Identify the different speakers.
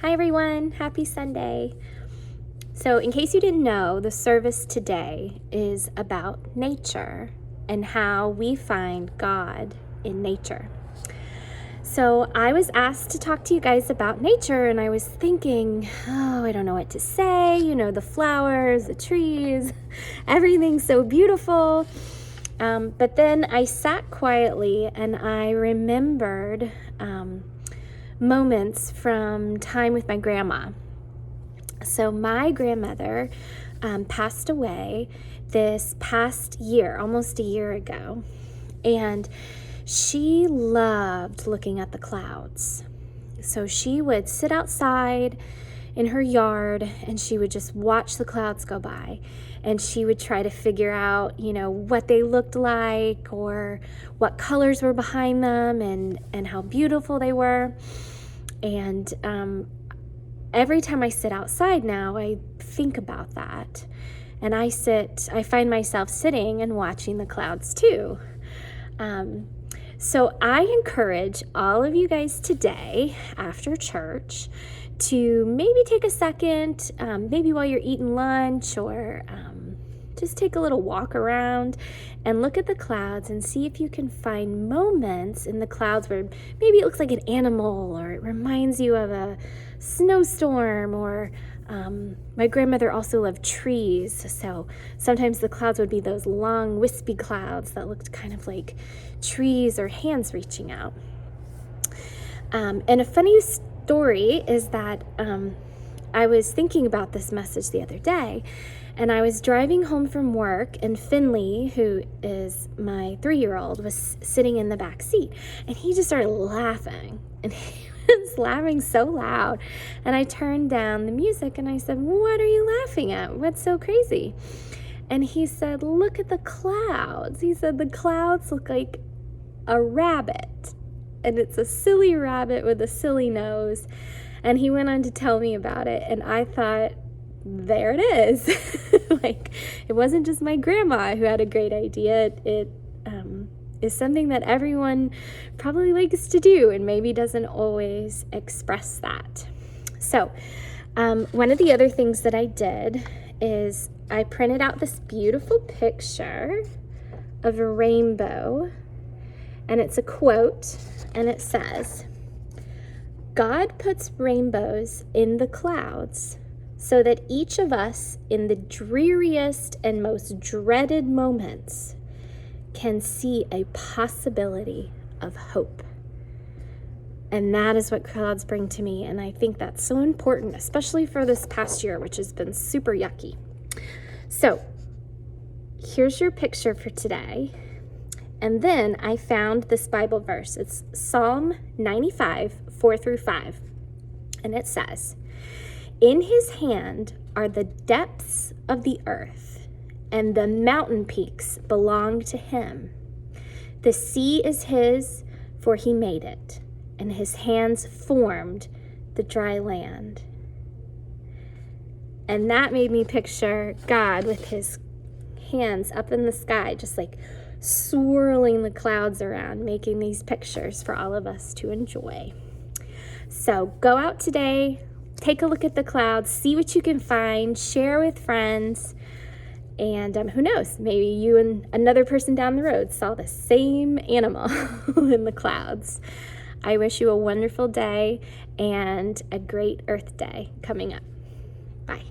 Speaker 1: Hi everyone, happy Sunday. So in case you didn't know, the service today is about nature and how we find God in nature. So I was asked to talk to you guys about nature, and I was thinking, I don't know what to say, the flowers, the trees, everything's so beautiful. But then I sat quietly and I remembered moments from time with my grandma. So my grandmother passed away this past year, almost a year ago, and she loved looking at the clouds. So she would sit outside in her yard and she would just watch the clouds go by, and she would try to figure out, what they looked like or what colors were behind them and how beautiful they were. And every time I sit outside now, I think about that. And I find myself sitting and watching the clouds too. So I encourage all of you guys today after church to maybe take a second, maybe while you're eating lunch, or just take a little walk around and look at the clouds and see if you can find moments in the clouds where maybe it looks like an animal, or it reminds you of a snowstorm, or my grandmother also loved trees, so sometimes the clouds would be those long wispy clouds that looked kind of like trees or hands reaching out. And a funny story is that I was thinking about this message the other day, and I was driving home from work, and Finley, who is my 3-year-old, was sitting in the back seat, and he just started laughing, and he was laughing so loud. And I turned down the music and I said, "What are you laughing at? What's so crazy?" And he said, "Look at the clouds." He said, "The clouds look like a rabbit, and it's a silly rabbit with a silly nose." And he went on to tell me about it, and I thought, there it is. Like, it wasn't just my grandma who had a great idea. It is something that everyone probably likes to do and maybe doesn't always express that. So one of the other things that I did is I printed out this beautiful picture of a rainbow, and it's a quote, and it says, "God puts rainbows in the clouds so that each of us in the dreariest and most dreaded moments can see a possibility of hope." And that is what clouds bring to me, and I think that's so important, especially for this past year, which has been super yucky. So here's your picture for today. And then I found this Bible verse. It's Psalm 95, 4-5. And it says, "In his hand are the depths of the earth, and the mountain peaks belong to him. The sea is his, for he made it, and his hands formed the dry land." And that made me picture God with his hands up in the sky, just like swirling the clouds around, making these pictures for all of us to enjoy. So go out today, take a look at the clouds, see what you can find, share with friends, and who knows, maybe you and another person down the road saw the same animal in the clouds. I wish you a wonderful day and a great Earth Day coming up. Bye.